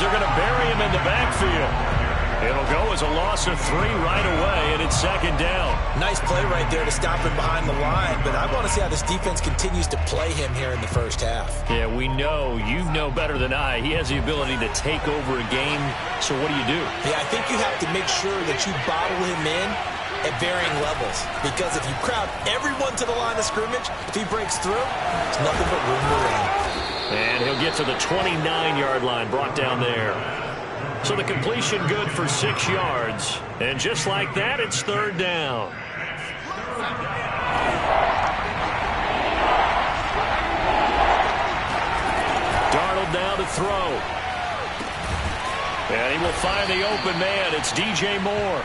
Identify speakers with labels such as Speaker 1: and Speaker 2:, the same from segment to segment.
Speaker 1: they're going to bury him in the backfield. It'll go as a loss of 3 right away, and it's second down.
Speaker 2: Nice play right there to stop him behind the line, but I want to see how this defense continues to play him here in the first half.
Speaker 1: Yeah, we know, you know better than I, he has the ability to take over a game, so what do you do?
Speaker 2: Yeah, I think you have to make sure that you bottle him in at varying levels, because if you crowd everyone to the line of scrimmage, if he breaks through, it's nothing but room to run.
Speaker 1: And he'll get to the 29-yard line, brought down there. So the completion good for 6 yards. And just like that, it's third down. Darnold now to throw. And he will find the open man. It's DJ Moore.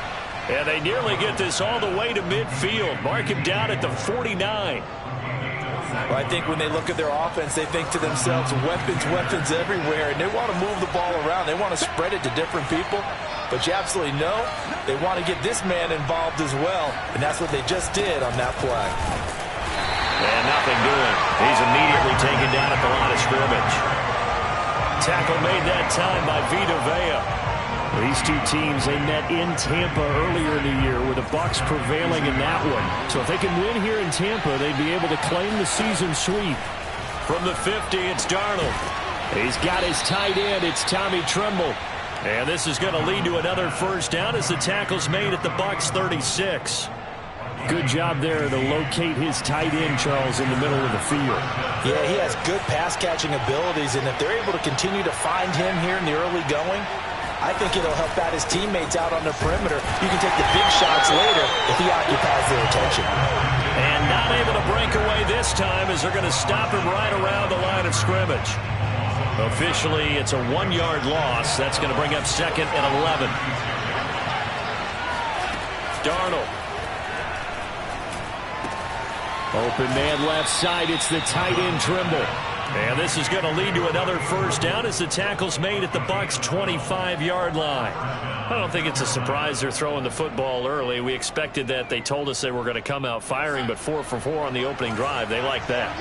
Speaker 1: And they nearly get this all the way to midfield. Mark him down at the 49.
Speaker 2: Well, I think when they look at their offense, they think to themselves, weapons, weapons everywhere, and they want to move the ball around. They want to spread it to different people, but you absolutely know they want to get this man involved as well, and that's what they just did on that play.
Speaker 1: And nothing doing. He's immediately taken down at the line of scrimmage. Tackle made that time by Vita Vea. These two teams, they met in Tampa earlier in the year with the Bucs prevailing in that one. So if they can win here in Tampa, they'd be able to claim the season sweep. From the 50, it's Darnold. He's got his tight end. It's Tommy Tremble. And this is going to lead to another first down as the tackle's made at the Bucs 36. Good job there to locate his tight end, Charles, in the middle of the field.
Speaker 2: Yeah, he has good pass-catching abilities, and if they're able to continue to find him here in the early going, I think it'll help out his teammates out on the perimeter. You can take the big shots later if he occupies their attention.
Speaker 1: And not able to break away this time as they're going to stop him right around the line of scrimmage. Officially, it's a 1-yard loss. That's going to bring up second and 11. Darnold. Open man left side. It's the tight end Trimble. And this is going to lead to another first down as the tackle's made at the Bucs' 25-yard line. I don't think it's a surprise they're throwing the football early. We expected that. They told us they were going to come out firing, but 4 for 4 on the opening drive. They like that.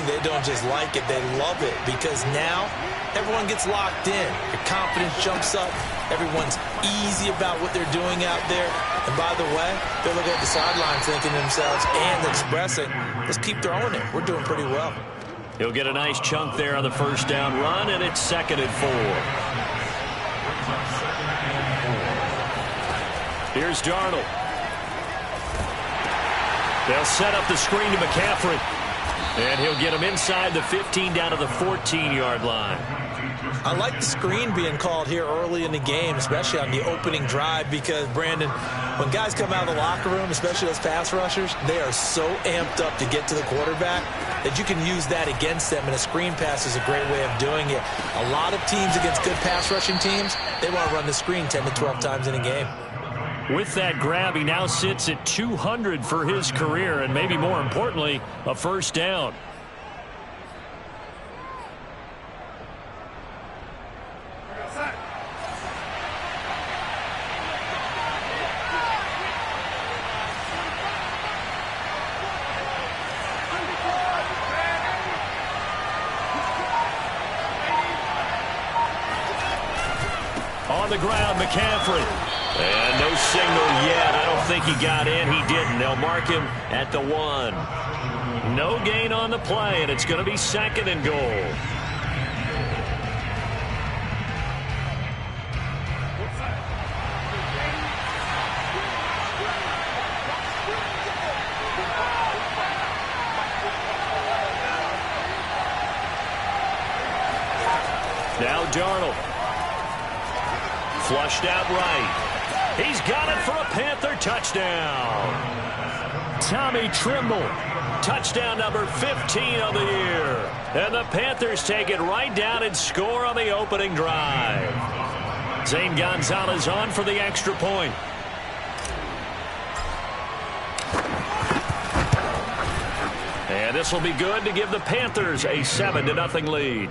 Speaker 2: They don't just like it, they love it, because now everyone gets locked in. Your confidence jumps up. Everyone's easy about what they're doing out there. And by the way, they're looking at the sidelines thinking to themselves and expressing, let's keep throwing it. We're doing pretty well.
Speaker 1: He'll get a nice chunk there on the first down run, and it's second and 4. Here's Darnold. They'll set up the screen to McCaffrey. And he'll get him inside the 15 down to the 14-yard line.
Speaker 2: I like the screen being called here early in the game, especially on the opening drive, because, Brandon, when guys come out of the locker room, especially those pass rushers, they are so amped up to get to the quarterback that you can use that against them, and a screen pass is a great way of doing it. A lot of teams against good pass rushing teams, they want to run the screen 10 to 12 times in a game.
Speaker 1: With that grab, he now sits at 200 for his career, and maybe more importantly, a first down. On the ground, McCaffrey. And no signal yet. I don't think he got in. He didn't. They'll mark him at the 1. No gain on the play, and it's going to be second and goal. Now Darnold. Flushed out right. He's got it for a Panther touchdown. Tommy Tremble. Touchdown number 15 of the year. And the Panthers take it right down and score on the opening drive. Zane Gonzalez on for the extra point. And this will be good to give the Panthers a 7-0 lead.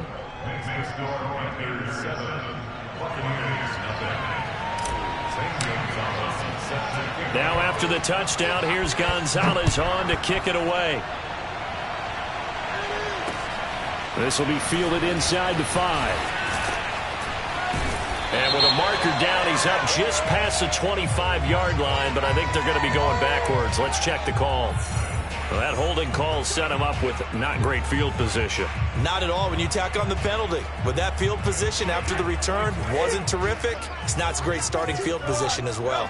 Speaker 1: Now after the touchdown, here's Gonzalez on to kick it away. This will be fielded inside the 5. And with a marker down, he's up just past the 25-yard line, but I think they're going to be going backwards. Let's check the call. Well, that holding call set him up with not great field position.
Speaker 2: Not at all when you tack on the penalty. With that field position after the return wasn't terrific, it's not a great starting field position as well.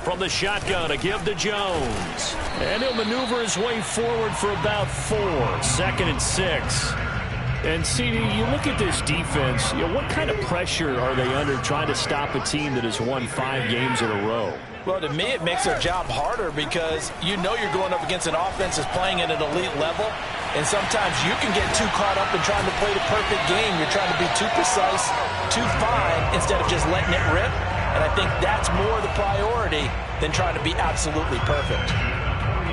Speaker 1: From the shotgun, a give to Jones. And he'll maneuver his way forward for about 4. 2nd and 6. And, CD, you look at this defense, what kind of pressure are they under trying to stop a team that has won 5 games in a row?
Speaker 2: Well, to me, it makes their job harder because you know you're going up against an offense that's playing at an elite level, and sometimes you can get too caught up in trying to play the perfect game. You're trying to be too precise, too fine, instead of just letting it rip, and I think that's more the priority than trying to be absolutely perfect.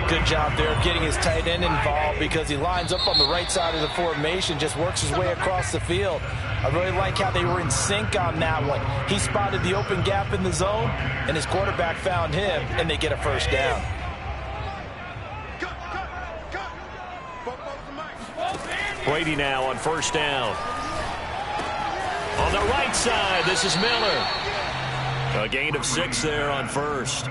Speaker 2: Good job there of getting his tight end involved because he lines up on the right side of the formation, just works his way across the field. I really like how they were in sync on that one. He spotted the open gap in the zone, and his quarterback found him, and they get a first down.
Speaker 1: Brady now on first down. On the right side, this is Miller. A gain of 6 there on first.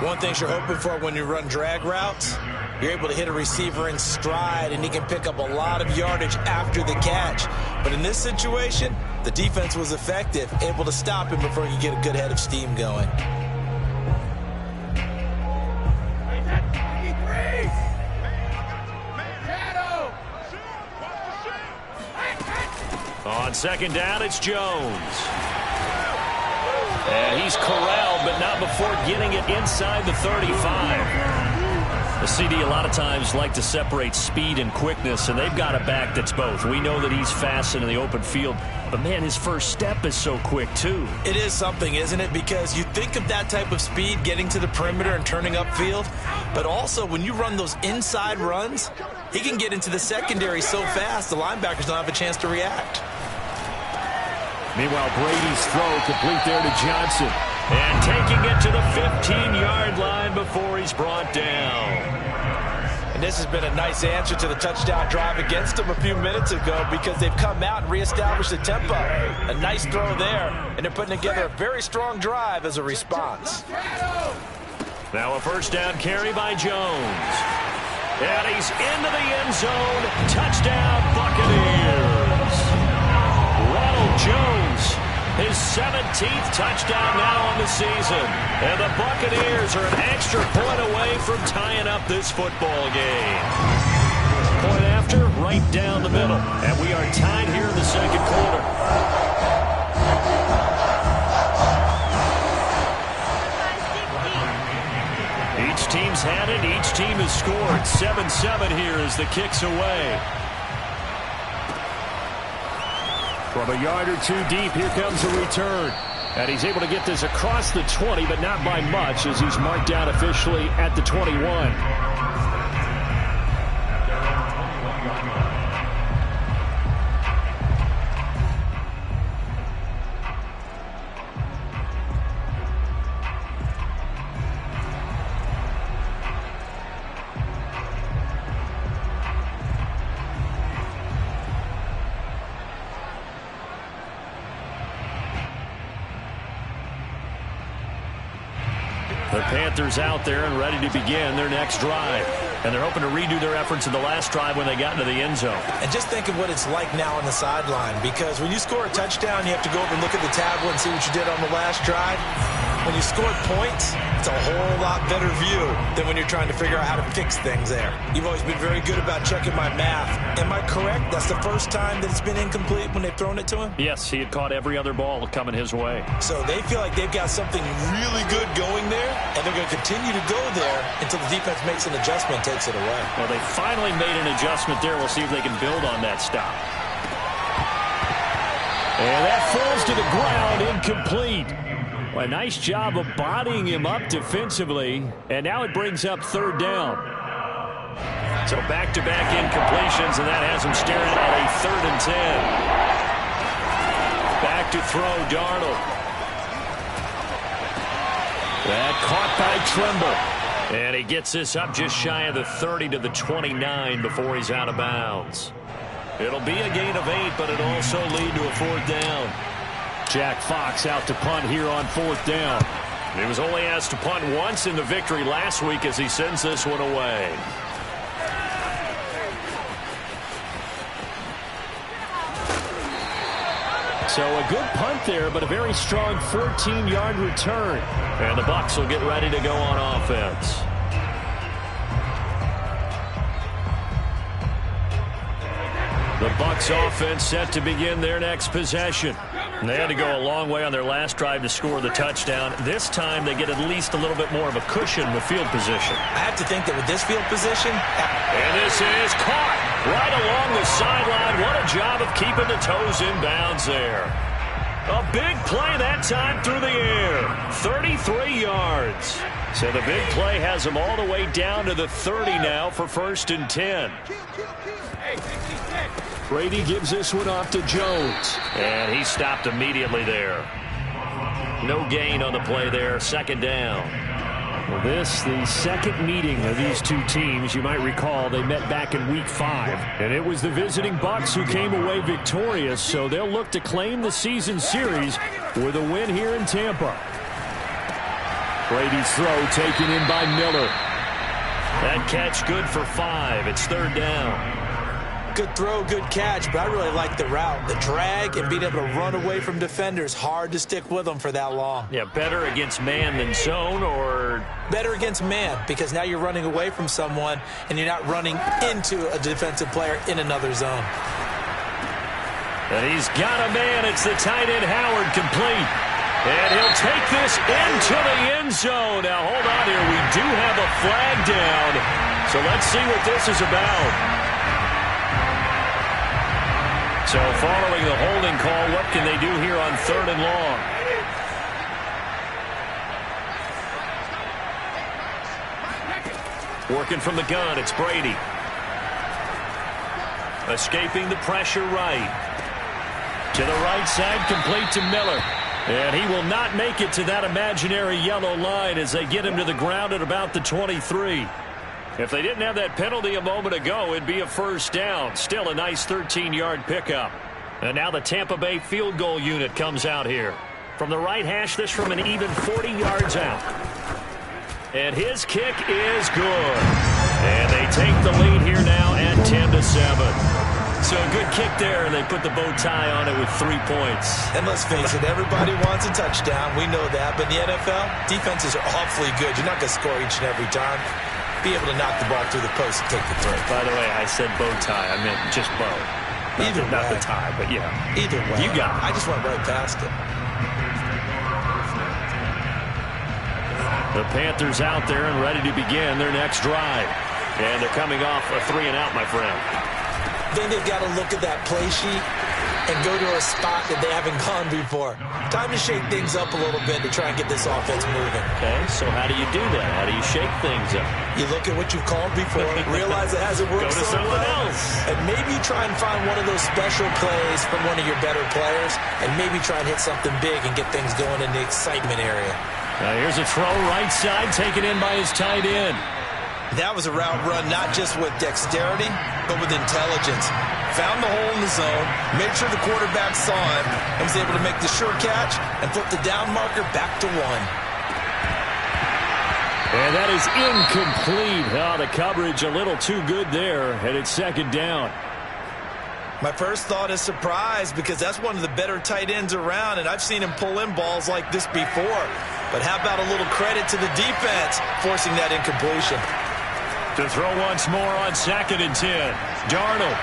Speaker 2: One thing you're hoping for when you run drag routes, you're able to hit a receiver in stride, and he can pick up a lot of yardage after the catch. But in this situation, the defense was effective, able to stop him before he could get a good head of steam going.
Speaker 1: On second down, it's Jones. And he's corralled, but not before getting it inside the 35. The CD a lot of times like to separate speed and quickness, and they've got a back that's both. We know that he's fast in the open field, but, man, his first step is so quick, too.
Speaker 2: It is something, isn't it? Because you think of that type of speed getting to the perimeter and turning upfield, but also when you run those inside runs, he can get into the secondary so fast the linebackers don't have a chance to react.
Speaker 1: Meanwhile, Brady's throw complete there to Johnson. And taking it to the 15-yard line before he's brought down.
Speaker 2: And this has been a nice answer to the touchdown drive against them a few minutes ago because they've come out and reestablished the tempo. A nice throw there, and they're putting together a very strong drive as a response.
Speaker 1: Now a first down carry by Jones. And he's into the end zone. Touchdown, Buccaneers. Ronald Jones, his 17th touchdown now on the season. And the Buccaneers are an extra point away from tying up this football game. Point after, right down the middle. And we are tied here in the second quarter. Each team's had it. Each team has scored. 7-7 here as the kick's away. From a yard or two deep, here comes a return. And he's able to get this across the 20, but not by much as he's marked down officially at the 21. The Panthers out there and ready to begin their next drive. And they're hoping to redo their efforts in the last drive when they got into the end zone.
Speaker 2: And just think of what it's like now on the sideline, because when you score a touchdown, you have to go over and look at the tablet and see what you did on the last drive. When you scored points, it's a whole lot better view than when you're trying to figure out how to fix things there. You've always been very good about checking my math. Am I correct? That's the first time that it's been incomplete when they've thrown it to him?
Speaker 1: Yes, he had caught every other ball coming his way.
Speaker 2: So they feel like they've got something really good going there, and they're going to continue to go there until the defense makes an adjustment and takes it away.
Speaker 1: Well, they finally made an adjustment there. We'll see if they can build on that stop. And that falls to the ground, incomplete. Well, a nice job of bodying him up defensively, and now it brings up third down. So back-to-back incompletions, and that has him staring at a 3rd and 10. Back to throw, Darnold. That caught by Trimble. And he gets this up just shy of the 30 to the 29 before he's out of bounds. It'll be a gain of 8, but it'll also lead to a 4th down. Jack Fox out to punt here on 4th down. He was only asked to punt once in the victory last week as he sends this one away. So a good punt there, but a very strong 14-yard return. And the Bucs will get ready to go on offense. The Bucs offense set to begin their next possession. They had to go a long way on their last drive to score the touchdown. This time they get at least a little bit more of a cushion with field position.
Speaker 2: I have to think that with this field position.
Speaker 1: And this is caught right along the sideline. What a job of keeping the toes in bounds there. A big play that time through the air. 33 yards. So the big play has them all the way down to the 30 now for 1st and 10. Brady gives this one off to Jones. And he stopped immediately there. No gain on the play there. 2nd down. Well, the second meeting of these two teams. You might recall they met back in Week 5. And it was the visiting Bucs who came away victorious. So they'll look to claim the season series with a win here in Tampa. Brady's throw taken in by Miller. That catch good for 5. It's 3rd down.
Speaker 2: Good throw, good catch, but I really like the route. The drag and being able to run away from defenders. Hard to stick with them for that long.
Speaker 1: Yeah, better against man than zone, or?
Speaker 2: Better against man, because now you're running away from someone and you're not running into a defensive player in another zone.
Speaker 1: And he's got a man. It's the tight end Howard, complete. And he'll take this into the end zone. Now, hold on here. We do have a flag down. So let's see what this is about. So following the holding call, what can they do here on 3rd and long? Working from the gun, it's Brady. Escaping the pressure right. To the right side, complete to Miller. And he will not make it to that imaginary yellow line as they get him to the ground at about the 23. If they didn't have that penalty a moment ago, it'd be a 1st down. Still a nice 13-yard pickup. And now the Tampa Bay field goal unit comes out here. From the right hash, this from an even 40 yards out. And his kick is good. And they take the lead here now at 10-7. So a good kick there, and they put the bow tie on it with 3 points.
Speaker 2: And let's face it, everybody wants a touchdown. We know that. But in the NFL, defenses are awfully good. You're not going to score each and every time. Be able to knock the ball through the post and take the throw.
Speaker 1: By the way, I said bow tie. I meant just bow. Not the tie, but yeah.
Speaker 2: Either way.
Speaker 1: You got it.
Speaker 2: I just went right past it.
Speaker 1: The Panthers out there and ready to begin their next drive. And they're coming off a 3-and-out, my friend.
Speaker 2: Then they've got to look at that play sheet and go to a spot that they haven't gone before. Time to shake things up a little bit to try and get this offense moving.
Speaker 1: Okay, so how do you do that? How do you shake things up?
Speaker 2: You look at what you've called before, realize it hasn't worked
Speaker 1: Go to
Speaker 2: so
Speaker 1: someone
Speaker 2: well,
Speaker 1: else.
Speaker 2: and maybe you try and find one of those special plays from one of your better players, and maybe try and hit something big and get things going in the excitement area.
Speaker 1: Now here's a throw right side, taken in by his tight end.
Speaker 2: That was a route run not just with dexterity, but with intelligence. Found the hole in the zone, made sure the quarterback saw him, and was able to make the sure catch and flip the down marker back to 1.
Speaker 1: And that is incomplete. Oh, the coverage a little too good there, and it's 2nd down.
Speaker 2: My first thought is surprise, because that's one of the better tight ends around, and I've seen him pull in balls like this before. But how about a little credit to the defense forcing that incompletion?
Speaker 1: To throw once more on 2nd and 10. Darnold.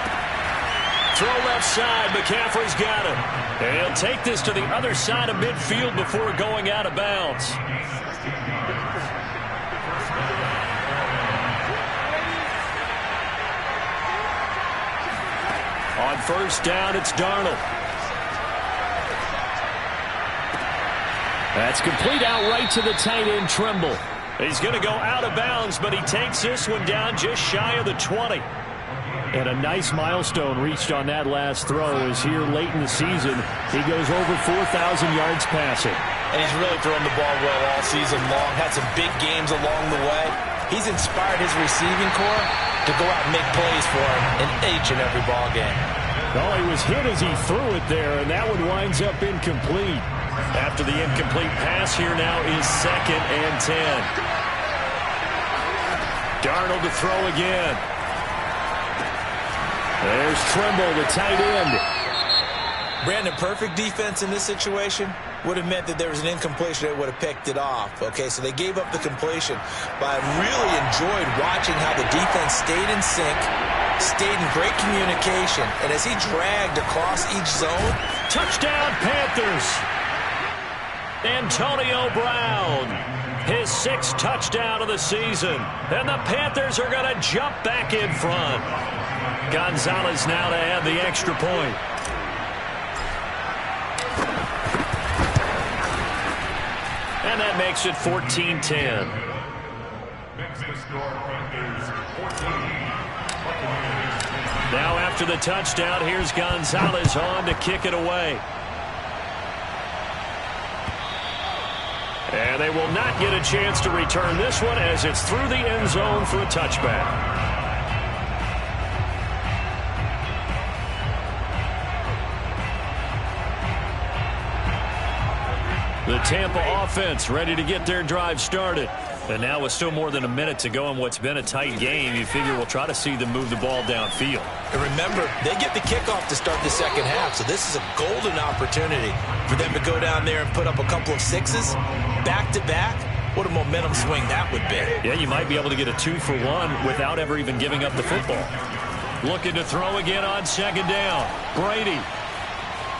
Speaker 1: Throw left side. McCaffrey's got it. And he'll take this to the other side of midfield before going out of bounds. On 1st down, it's Darnold. That's complete outright to the tight end, Trimble. He's going to go out of bounds, but he takes this one down just shy of the 20. And a nice milestone reached on that last throw as here late in the season, he goes over 4,000 yards passing.
Speaker 2: And he's really thrown the ball well all season long. Had some big games along the way. He's inspired his receiving corps to go out and make plays for him in each and every ball game.
Speaker 1: Oh, he was hit as he threw it there, and that one winds up incomplete. After the incomplete pass, here now is 2nd and 10. Darnold to throw again. There's Trimble, the tight end.
Speaker 2: Brandon, perfect defense in this situation would have meant that there was an incompletion that would have picked it off. Okay, so they gave up the completion. But I really enjoyed watching how the defense stayed in sync, stayed in great communication, and as he dragged across each zone.
Speaker 1: Touchdown, Panthers! Antonio Brown, his 6th touchdown of the season. And the Panthers are going to jump back in front. Gonzalez now to add the extra point. And that makes it 14-10. Now after the touchdown, here's Gonzalez on to kick it away. And they will not get a chance to return this one as it's through the end zone for a touchback. The Tampa offense ready to get their drive started. And now with still more than a minute to go in what's been a tight game, you figure we'll try to see them move the ball downfield.
Speaker 2: And remember, they get the kickoff to start the second half, so this is a golden opportunity for them to go down there and put up a couple of 6s back-to-back. What a momentum swing that would be.
Speaker 1: Yeah, you might be able to get a 2-for-1 without ever even giving up the football. Looking to throw again on 2nd down. Brady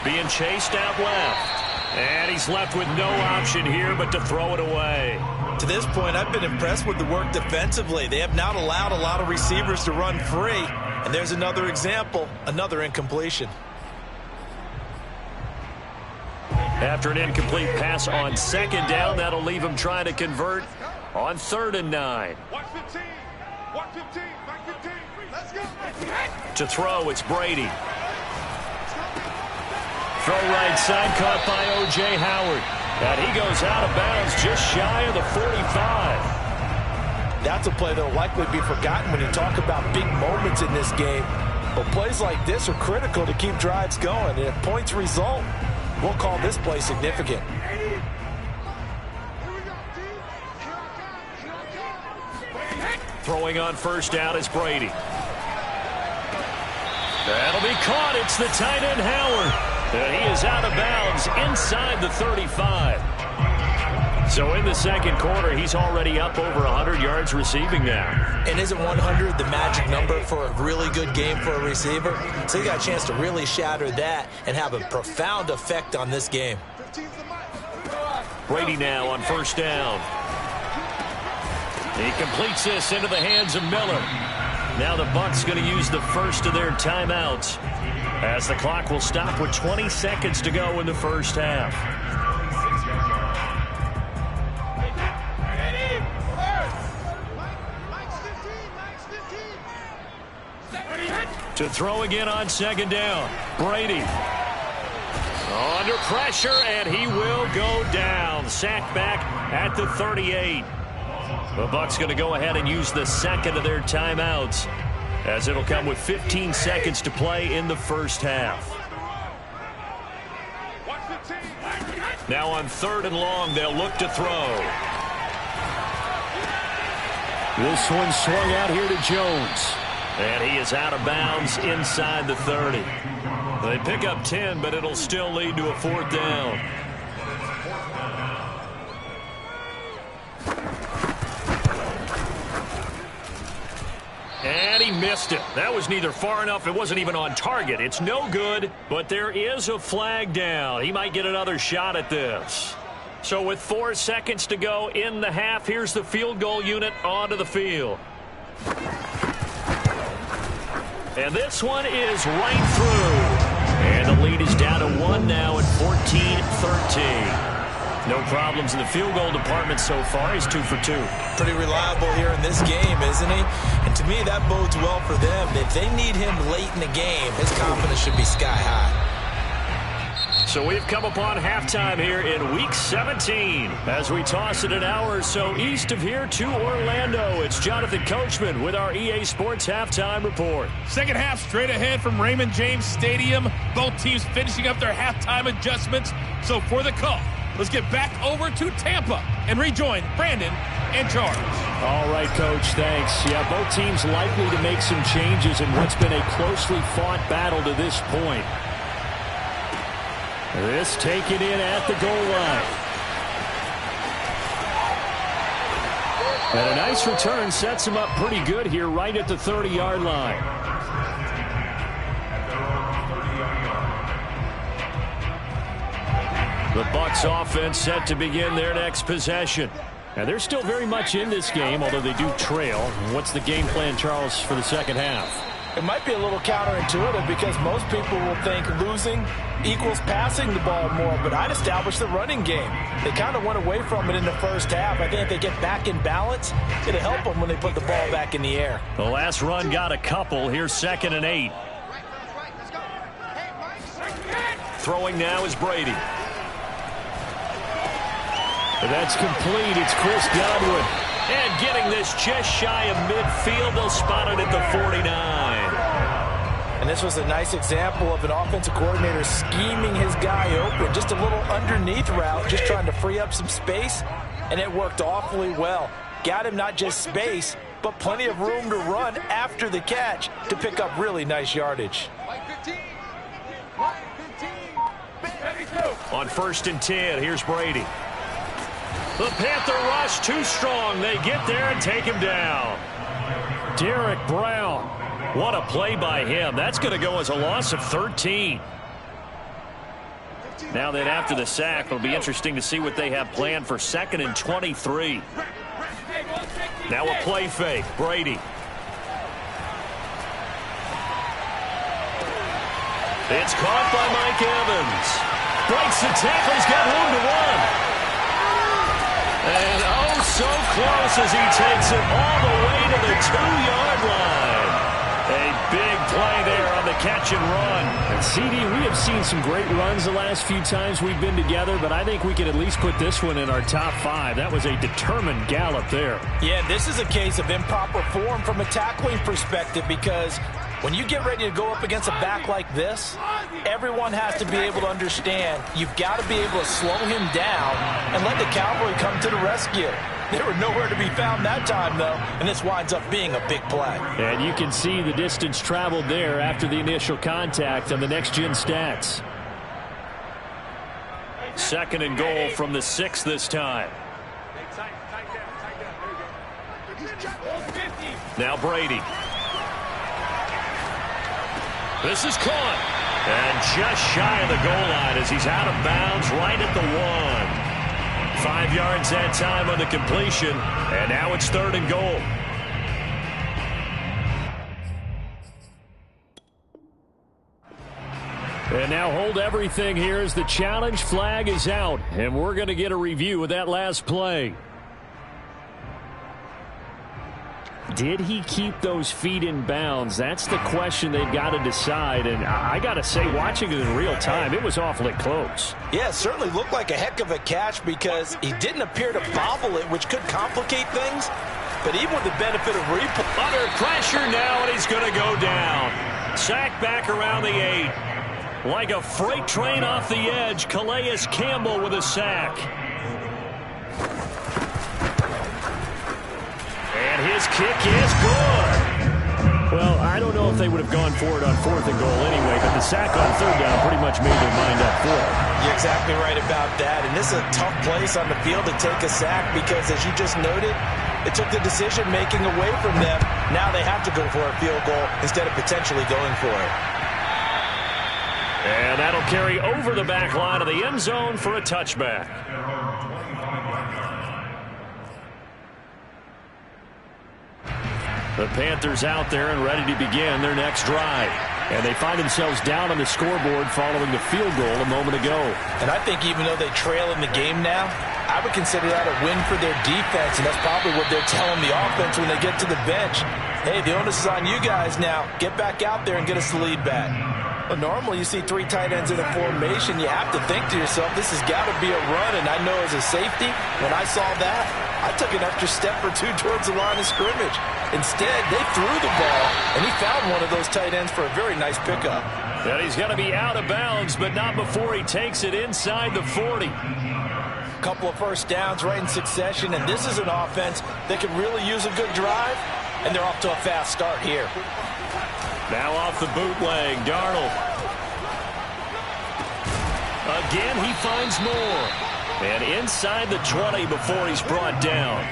Speaker 1: being chased out left. And he's left with no option here but to throw it away.
Speaker 2: To this point, I've been impressed with the work defensively. They have not allowed a lot of receivers to run free. And there's another example, another incompletion.
Speaker 1: After an incomplete pass on 2nd down, that'll leave him trying to convert on 3rd and 9.
Speaker 3: 115, 115, 115, let's go.
Speaker 1: To throw, it's Brady. Throw right side, caught by O.J. Howard. And he goes out of bounds just shy of the 45.
Speaker 2: That's a play that will likely be forgotten when you talk about big moments in this game. But plays like this are critical to keep drives going. And if points result, we'll call this play significant.
Speaker 1: Throwing on 1st down is Brady. That'll be caught. It's the tight end Howard. And he is out of bounds inside the 35. So in the second quarter, he's already up over 100 yards receiving now.
Speaker 2: And isn't 100 the magic number for a really good game for a receiver? So he got a chance to really shatter that and have a profound effect on this game.
Speaker 1: Brady now on 1st down. He completes this into the hands of Miller. Now the Bucs going to use the first of their timeouts, as the clock will stop with 20 seconds to go in the first half. To throw again on 2nd down. Brady under pressure, and he will go down. Sacked back at the 38. The Bucs going to go ahead and use the second of their timeouts, as it'll come with 15 seconds to play in the first half. Now on 3rd and long, they'll look to throw. This one swung out here to Jones. And he is out of bounds inside the 30. They pick up 10, but it'll still lead to a 4th down. And he missed it. That was neither far enough. It wasn't even on target. It's no good, but there is a flag down. He might get another shot at this. So with 4 seconds to go in the half, here's the field goal unit onto the field. And this one is right through. And the lead is down to 1 now at 14-13. No problems in the field goal department so far. He's 2 for 2.
Speaker 2: Pretty reliable here in this game, isn't he? And to me, that bodes well for them. If they need him late in the game, his confidence should be sky high.
Speaker 1: So we've come upon halftime here in Week 17. As we toss it an hour or so east of here to Orlando, it's Jonathan Coachman with our EA Sports Halftime Report.
Speaker 4: Second half straight ahead from Raymond James Stadium. Both teams finishing up their halftime adjustments. So for the call, let's get back over to Tampa and rejoin Brandon in charge.
Speaker 1: All right, Coach, thanks. Yeah, both teams likely to make some changes in what's been a closely fought battle to this point. This taken in at the goal line. And a nice return sets him up pretty good here right at the 30-yard line. The Bucs offense set to begin their next possession. And they're still very much in this game, although they do trail. What's the game plan, Charles, for the second half?
Speaker 2: It might be a little counterintuitive because most people will think losing equals passing the ball more, but I'd establish the running game. They kind of went away from it in the first half. I think if they get back in balance, it'll help them when they put the ball back in the air.
Speaker 1: The last run got a couple. Here's 2nd and 8. Throwing now is Brady. That's complete. It's Chris Godwin. And getting this just shy of midfield. They'll spot it at the 49.
Speaker 2: And this was a nice example of an offensive coordinator scheming his guy open. Just a little underneath route, just trying to free up some space. And it worked awfully well. Got him not just space, but plenty of room to run after the catch to pick up really nice yardage.
Speaker 1: On 1st and 10, here's Brady. The Panther rush too strong. They get there and take him down. Derek Brown. What a play by him. That's going to go as a loss of 13. Now then, after the sack, it'll be interesting to see what they have planned for 2nd and 23. Now a play fake. Brady. It's caught by Mike Evans. Breaks the tackle. He's got room to run. And oh, so close as he takes it all the way to the 2-yard line. A big play there on the catch and run. And CD, we have seen some great runs the last few times we've been together, but I think we could at least put this one in our top 5. That was a determined gallop there.
Speaker 2: Yeah, this is a case of improper form from a tackling perspective because when you get ready to go up against a back like this, everyone has to be able to understand you've got to be able to slow him down and let the cavalry come to the rescue. They were nowhere to be found that time, though, and this winds up being a big play.
Speaker 1: And you can see the distance traveled there after the initial contact on the next-gen stats. 2nd and goal from the 6 this time. Now Brady. This is caught. And just shy of the goal line as he's out of bounds right at the 1. 5 yards that time on the completion. And now it's 3rd and goal. And now hold everything here as the challenge flag is out. And we're going to get a review of that last play. Did he keep those feet in bounds? That's the question they've got to decide. And I got to say, watching it in real time, it was awfully close.
Speaker 2: Yeah, it certainly looked like a heck of a catch because he didn't appear to bobble it, which could complicate things. But even with the benefit of replay.
Speaker 1: Under pressure now, and he's going to go down. Sacked back around the 8. Like a freight train off the edge, Calais Campbell with a sack. And his kick is good. Well, I don't know if they would have gone for it on 4th and goal anyway, but the sack on 3rd down pretty much made their mind up for it.
Speaker 2: You're exactly right about that. And this is a tough place on the field to take a sack because, as you just noted, it took the decision-making away from them. Now they have to go for a field goal instead of potentially going for it.
Speaker 1: And that'll carry over the back line of the end zone for a touchback. The Panthers out there and ready to begin their next drive. And they find themselves down on the scoreboard following the field goal a moment ago.
Speaker 2: And I think even though they trail in the game now, I would consider that a win for their defense, and that's probably what they're telling the offense when they get to the bench. Hey, the onus is on you guys now. Get back out there and get us the lead back. Well, normally you see 3 tight ends in a formation. You have to think to yourself, this has got to be a run. And I know as a safety, when I saw that, I took an extra step or 2 towards the line of scrimmage. Instead, they threw the ball, and he found one of those tight ends for a very nice pickup.
Speaker 1: And he's going to be out of bounds, but not before he takes it inside the 40.
Speaker 2: Couple of first downs right in succession, and this is an offense that could really use a good drive, and they're off to a fast start here.
Speaker 1: Now off the bootleg, Darnold. Again, he finds more. And inside the 20 before he's brought down.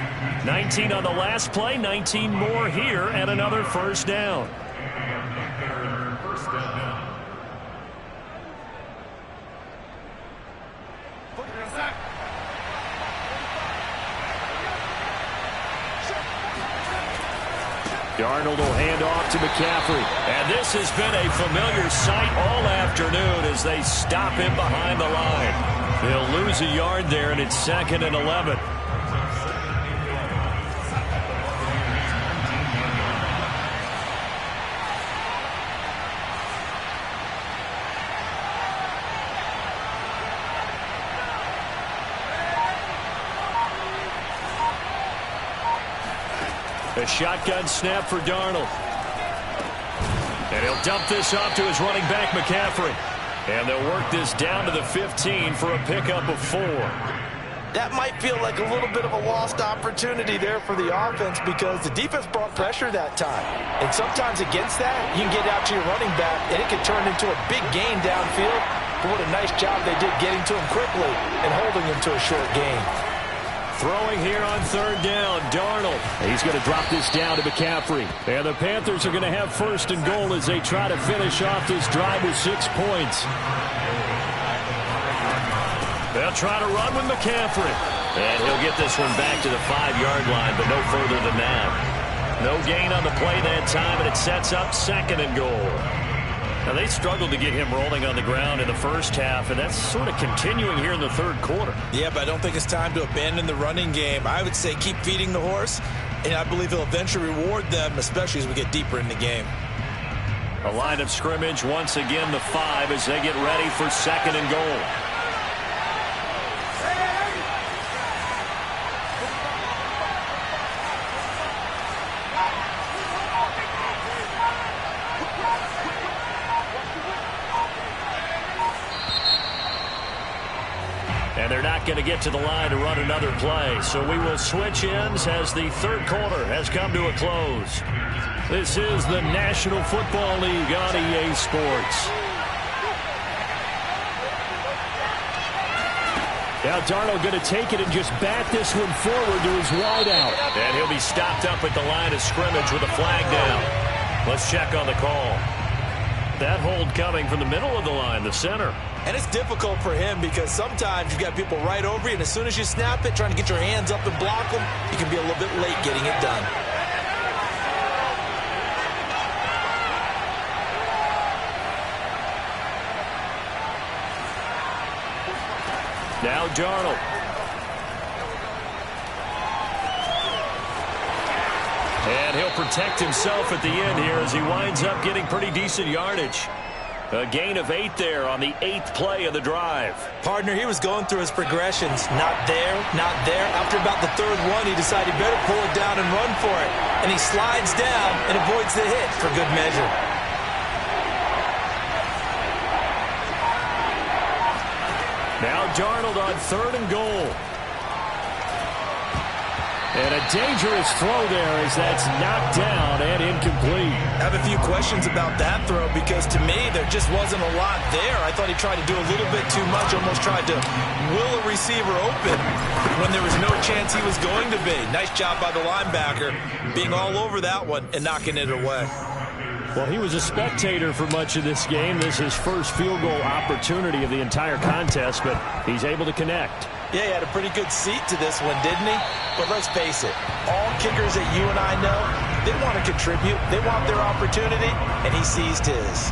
Speaker 1: 19 on the last play, 19 more here, and another first down. Darnold will hand off to McCaffrey. And this has been a familiar sight all afternoon as they stop him behind the line. They'll lose a yard there, and it's 2nd and 11. A shotgun snap for Darnold. And he'll dump this off to his running back, McCaffrey. And they'll work this down to the 15 for a pickup of 4.
Speaker 2: That might feel like a little bit of a lost opportunity there for the offense because the defense brought pressure that time. And sometimes against that, you can get out to your running back, and it can turn into a big gain downfield. But what a nice job they did getting to him quickly and holding him to a short gain.
Speaker 1: Throwing here on 3rd down, Darnold. He's going to drop this down to McCaffrey. And the Panthers are going to have 1st and goal as they try to finish off this drive with 6 points. They'll try to run with McCaffrey. And he'll get this one back to the 5-yard line, but no further than that. No gain on the play that time, and it sets up 2nd and goal. Now, they struggled to get him rolling on the ground in the first half, and that's sort of continuing here in the 3rd quarter.
Speaker 2: Yeah, but I don't think it's time to abandon the running game. I would say keep feeding the horse, and I believe he'll eventually reward them, especially as we get deeper in the game.
Speaker 1: A line of scrimmage, once again the 5 as they get ready for 2nd and goal. And they're not going to get to the line to run another play. So we will switch ends as the 3rd quarter has come to a close. This is the National Football League on EA Sports. Now Darnold going to take it and just bat this one forward to his wideout. And he'll be stopped up at the line of scrimmage with a flag down. Let's check on the call. That hold coming from the middle of the line, the center.
Speaker 2: And it's difficult for him because sometimes you've got people right over you, and as soon as you snap it, trying to get your hands up and block them, you can be a little bit late getting it done.
Speaker 1: Now Darnold. And he'll protect himself at the end here as he winds up getting pretty decent yardage. A gain of 8 there on the 8th play of the drive.
Speaker 2: Partner, he was going through his progressions. Not there, not there. After about the 3rd one, he decided he better pull it down and run for it. And he slides down and avoids the hit for good measure.
Speaker 1: Now Darnold on 3rd and goal. And a dangerous throw there as that's knocked down and incomplete.
Speaker 2: I have a few questions about that throw because to me there just wasn't a lot there. I thought he tried to do a little bit too much, almost tried to will a receiver open when there was no chance he was going to be. Nice job by the linebacker being all over that one and knocking it away.
Speaker 1: Well, he was a spectator for much of this game. This is his first field goal opportunity of the entire contest, but he's able to connect.
Speaker 2: Yeah, he had a pretty good seat to this one, didn't he? But let's face it, all kickers that you and I know, they want to contribute. They want their opportunity, and he seized his.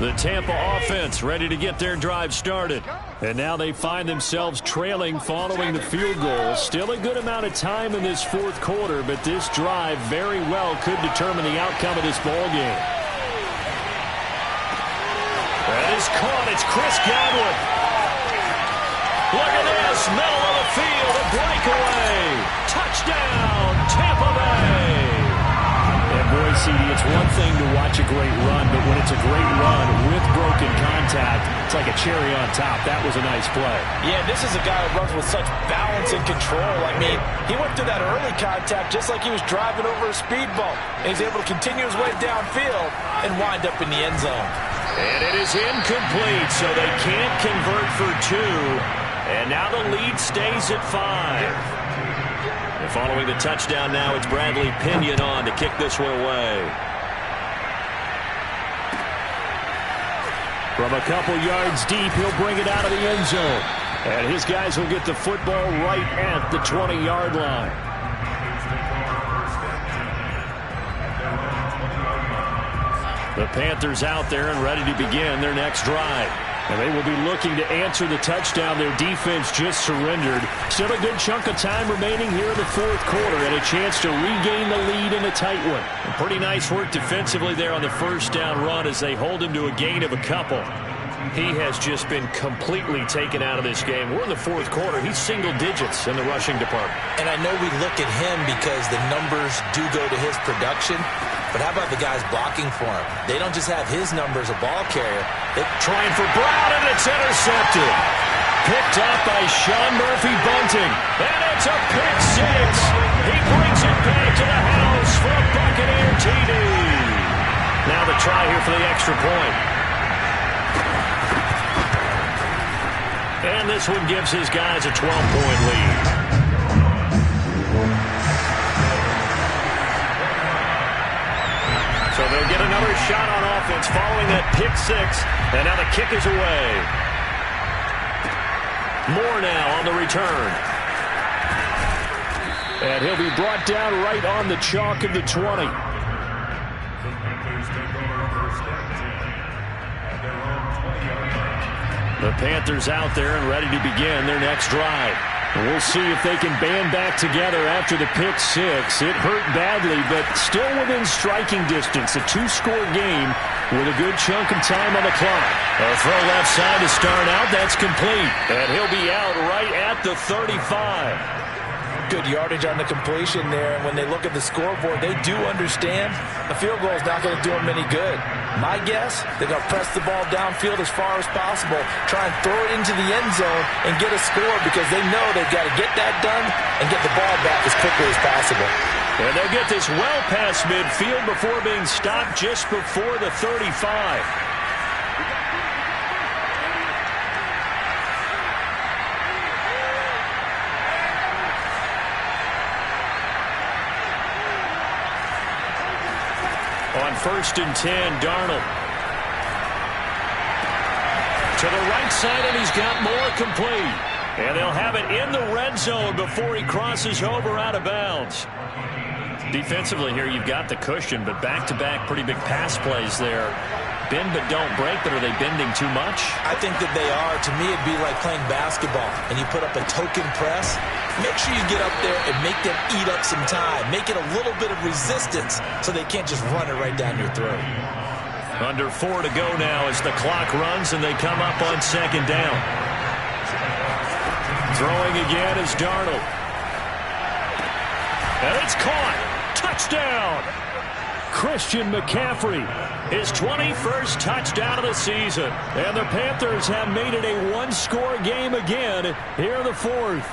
Speaker 1: The Tampa offense ready to get their drive started. And now they find themselves trailing following the field goal. Still a good amount of time in this fourth quarter, but this drive very well could determine the outcome of this ball game. That is caught. It's Chris Gauntlet. Look at this. Middle of the field. A breakaway. Touchdown, Tampa Bay. And boy, CD, it's one thing to watch a great run, but when it's a great run with broken contact, it's like a cherry on top. That was a nice play.
Speaker 2: Yeah, this is a guy who runs with such balance and control. I mean, he went through that early contact just like he was driving over a speed bump. And he's able to continue his way downfield and wind up in the end zone.
Speaker 1: And it is incomplete, so they can't convert for two. And now the lead stays at 5. And following the touchdown now, it's Bradley Pinion on to kick this one away. From a couple yards deep, he'll bring it out of the end zone. And his guys will get the football right at the 20-yard line. The Panthers out there and ready to begin their next drive. And they will be looking to answer the touchdown their defense just surrendered. Still a good chunk of time remaining here in the fourth quarter and a chance to regain the lead in a tight one. And pretty nice work defensively there on the first down run as they hold him to a gain of a couple. He has just been completely taken out of this game. We're in the fourth quarter. He's single digits in the rushing department.
Speaker 2: And I know we look at him because the numbers do go to his production. But how about the guys blocking for him? They don't just have his number as a ball carrier. They're
Speaker 1: trying for Brown, and it's intercepted. Picked up by Sean Murphy-Bunting. And it's a pick six. He brings it back to the house for a Buccaneer TD. Now the try here for the extra point. And this one gives his guys a 12-point lead. So they'll get another shot on offense following that pick six. And now the kick is away. Moore now on the return. And he'll be brought down right on the chalk of the 20. The Panthers out there and ready to begin their next drive. We'll see if they can band back together after the pick six. It hurt badly, but still within striking distance. A two-score game with a good chunk of time on the clock. A throw left side to start out. That's complete. And he'll be out right at the 35.
Speaker 2: Good yardage on the completion there. And when they look at the scoreboard, they do understand a field goal is not going to do them any good. My guess, they're going to press the ball downfield as far as possible, try and throw it into the end zone and get a score because they know they've got to get that done and get the ball back as quickly as possible.
Speaker 1: And they'll get this well past midfield before being stopped just before the 35. On 1st and 10, Darnold. To the right side, and he's got Moore complete. And they'll have it in the red zone before he crosses over out of bounds. Defensively here, you've got the cushion, but back-to-back pretty big pass plays there. Bend but don't break, but are they bending too much?
Speaker 2: I think that they are. To me, it'd be like playing basketball, and you put up a token press. Make sure you get up there and make them eat up some time. Make it a little bit of resistance so they can't just run it right down your throat.
Speaker 1: Under 4 to go now as the clock runs and they come up on 2nd down. Throwing again is Darnold. And it's caught. Touchdown. Christian McCaffrey, his 21st touchdown of the season. And the Panthers have made it a one-score game again here in the fourth.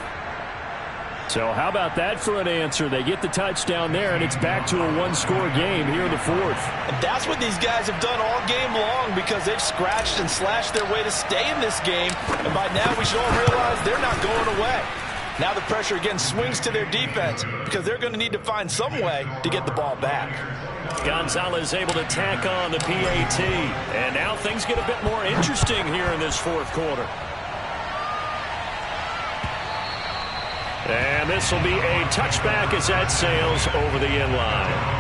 Speaker 1: So how about that for an answer? They get the touchdown there, and it's back to a one-score game here in the fourth.
Speaker 2: And that's what these guys have done all game long because they've scratched and slashed their way to stay in this game. And by now we should all realize they're not going away. Now the pressure again swings to their defense because they're going to need to find some way to get the ball back.
Speaker 1: Gonzalez able to tack on the PAT. And now things get a bit more interesting here in this fourth quarter. And this will be a touchback as that sails over the end line.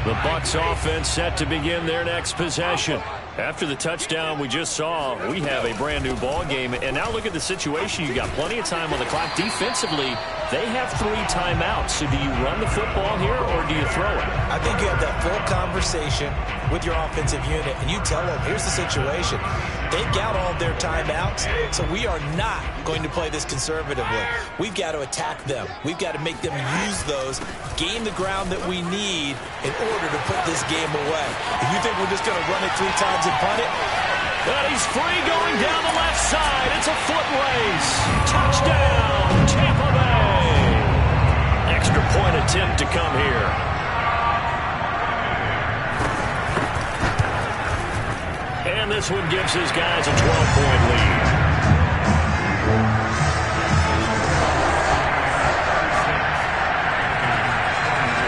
Speaker 1: The Bucs offense set to begin their next possession. After the touchdown we just saw, we have a brand new ball game. And now look at the situation. You got plenty of time on the clock. Defensively, they have 3 timeouts. So do you run the football here or do you throw it?
Speaker 2: I think you have that full conversation with your offensive unit, and you tell them, here's the situation. They've got all of their timeouts, so we are not going to play this conservatively. We've got to attack them. We've got to make them use those, gain the ground that we need in order to put this game away. If you think we're just going to run it 3 times and punt it?
Speaker 1: But he's free going down the left side. It's a foot race. Touchdown, Tampa Bay. Extra point attempt to come here. And this one gives his guys a 12-point lead.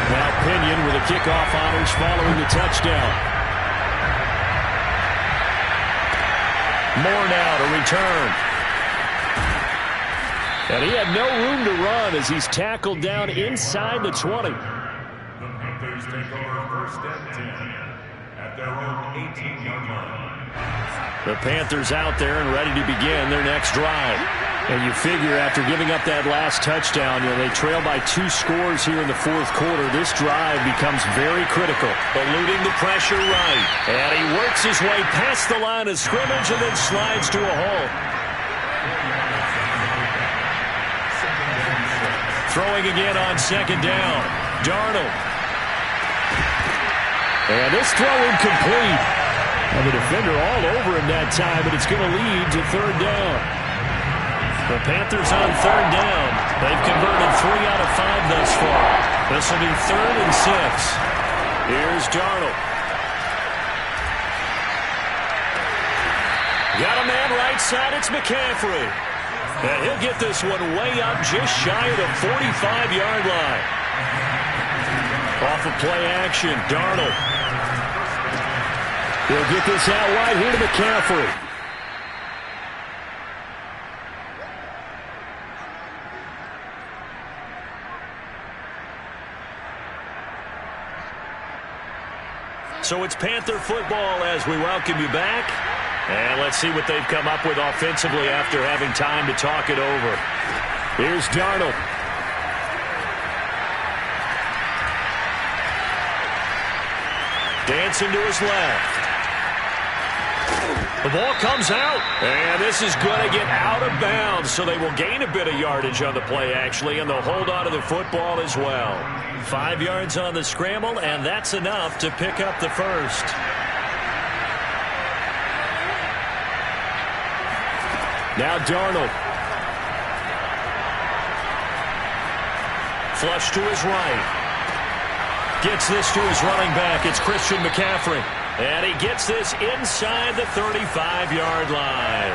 Speaker 1: Now Pinion with the kickoff honors following the touchdown. Moore now to return. And he had no room to run as he's tackled down inside the 20.
Speaker 3: The Panthers take over first and 10 at their own 18-yard line.
Speaker 1: The Panthers out there and ready to begin their next drive. And you figure after giving up that last touchdown, they trail by 2 scores here in the 4th quarter. This drive becomes very critical. Eluding the pressure right. And he works his way past the line of scrimmage and then slides to a halt. Throwing again on 2nd down. Darnold. And this throw incomplete. And the defender all over him that time, but it's going to lead to 3rd down. The Panthers on 3rd down. They've converted 3 out of 5 thus far. This will be 3rd and 6. Here's Darnold. Got a man right side. It's McCaffrey. And he'll get this one way up just shy of the 45-yard line. Off of play action, Darnold. He'll get this out wide here to McCaffrey. So it's Panther football as we welcome you back. And let's see what they've come up with offensively after having time to talk it over. Here's Darnold. Dancing to his left. The ball comes out, and this is going to get out of bounds, so they will gain a bit of yardage on the play, actually, and they'll hold on to the football as well. 5 yards on the scramble, and that's enough to pick up the first. Now Darnold. Flush to his right. Gets this to his running back. It's Christian McCaffrey. And he gets this inside the 35-yard line.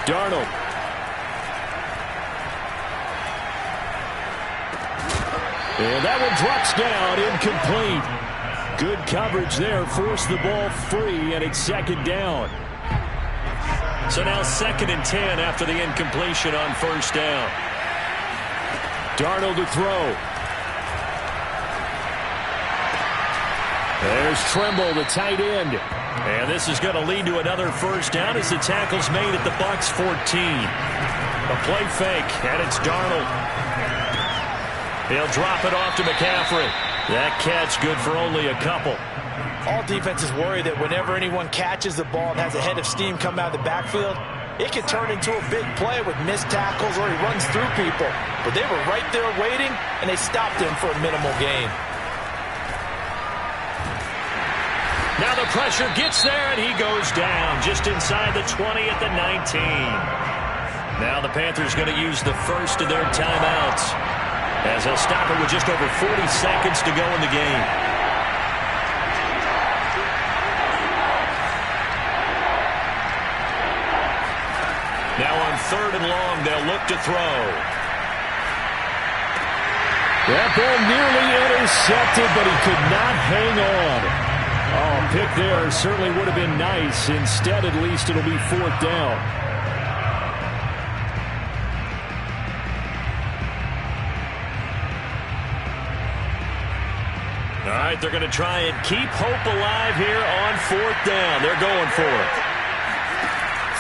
Speaker 1: Darnold. And that one drops down, incomplete. Good coverage there, forced the ball free, and it's 2nd down. So now 2nd and 10 after the incompletion on 1st down. Darnold to throw. There's Trimble, the tight end. And this is going to lead to another 1st down as the tackle's made at the Bucs 14. A play fake, and it's Darnold. He'll drop it off to McCaffrey. That catch good for only a couple.
Speaker 2: All defenses worry that whenever anyone catches the ball and has a head of steam come out of the backfield, it can turn into a big play with missed tackles or he runs through people. But they were right there waiting, and they stopped him for a minimal gain.
Speaker 1: Now the pressure gets there, and he goes down just inside the 20 at the 19. Now the Panthers going to use the first of their timeouts, as they'll stop it with just over 40 seconds to go in the game. Now on 3rd and long, they'll look to throw.
Speaker 5: That ball nearly intercepted, but he could not hang on. Oh, pick there certainly would have been nice. Instead, at least, it'll be 4th down.
Speaker 1: All right, they're going to try and keep hope alive here on 4th down. They're going for it.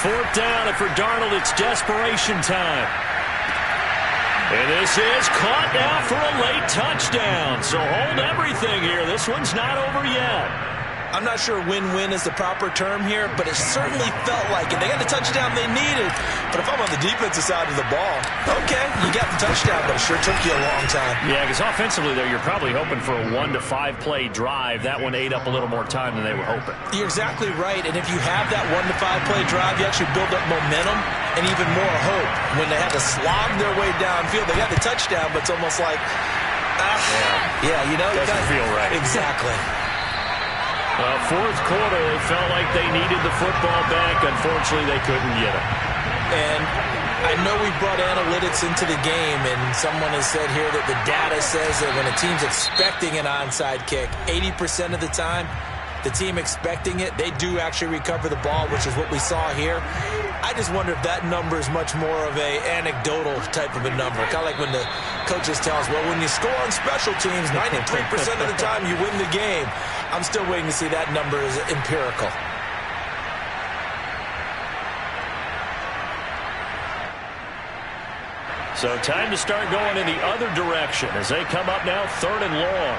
Speaker 1: 4th down, and for Darnold, it's desperation time. And this is caught now for a late touchdown. So hold everything here. This one's not over yet.
Speaker 2: I'm not sure win-win is the proper term here, but it certainly felt like it. They got the touchdown they needed. But if I'm on the defensive side of the ball, okay, you got the touchdown, but it sure took you a long time.
Speaker 1: Yeah, because offensively, though, you're probably hoping for a 1 to 5 play drive. That one ate up a little more time than they were hoping.
Speaker 2: You're exactly right. And if you have that 1 to 5 play drive, you actually build up momentum and even more hope. When they had to slog their way downfield, they got the touchdown, but it's almost like, you know.
Speaker 1: Doesn't feel right.
Speaker 2: Exactly.
Speaker 1: 4th quarter, they felt like they needed the football back. Unfortunately, they couldn't get it.
Speaker 2: And I know we brought analytics into the game, and someone has said here that the data says that when a team's expecting an onside kick, 80% of the time, the team expecting it, they do actually recover the ball, which is what we saw here. I just wonder if that number is much more of a anecdotal type of a number. Kind of like when the coaches tell us, well, when you score on special teams, 93% of the time you win the game. I'm still waiting to see that number is empirical.
Speaker 1: So time to start going in the other direction as they come up now 3rd and long.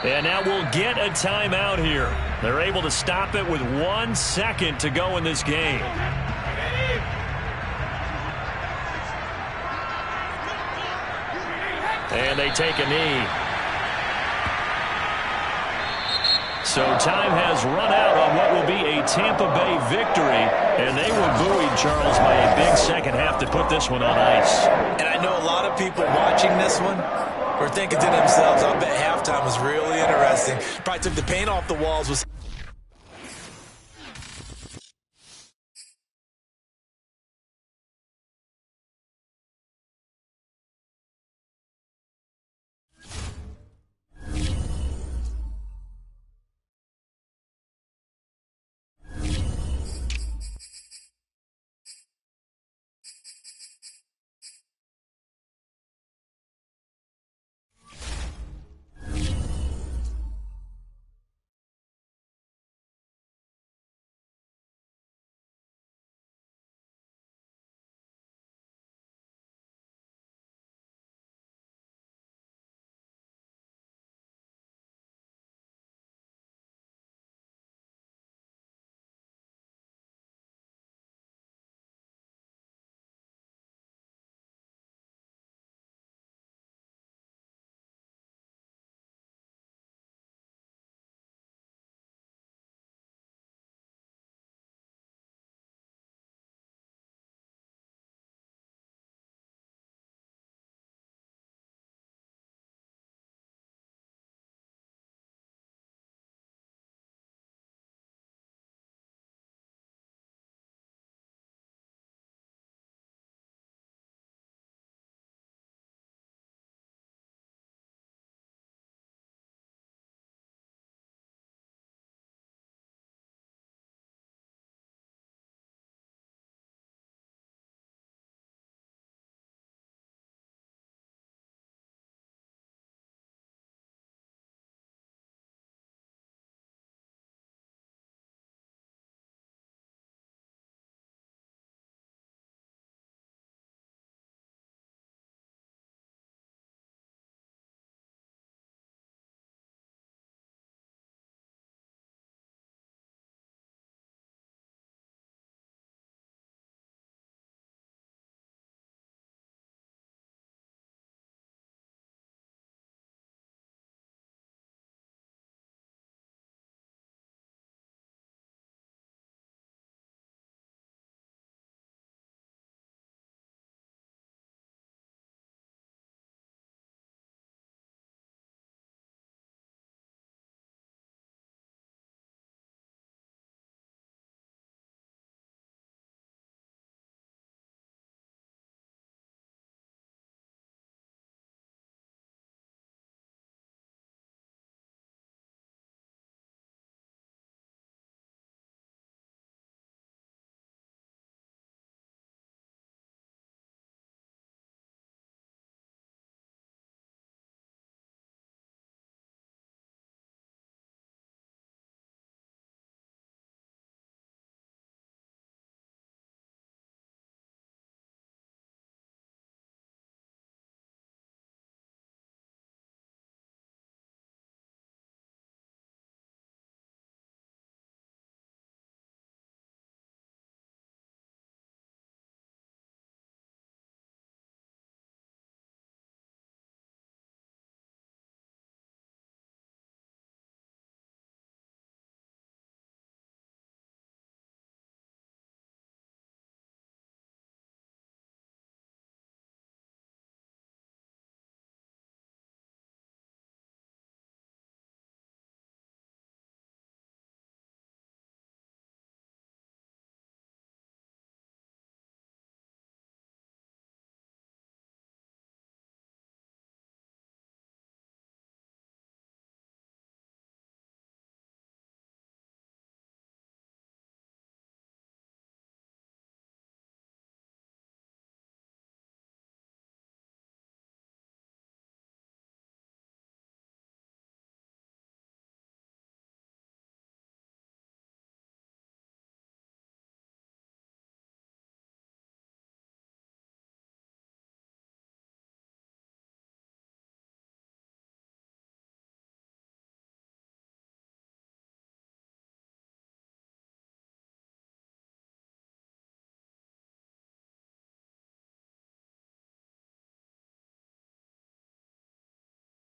Speaker 1: And now we'll get a timeout here. They're able to stop it with 1 second to go in this game. And they take a knee. So time has run out on what will be a Tampa Bay victory. And they were buoyed, Charles, by a big second half to put this one on ice.
Speaker 2: And I know a lot of people watching this one were thinking to themselves, I bet halftime was really interesting. Probably took the paint off the walls.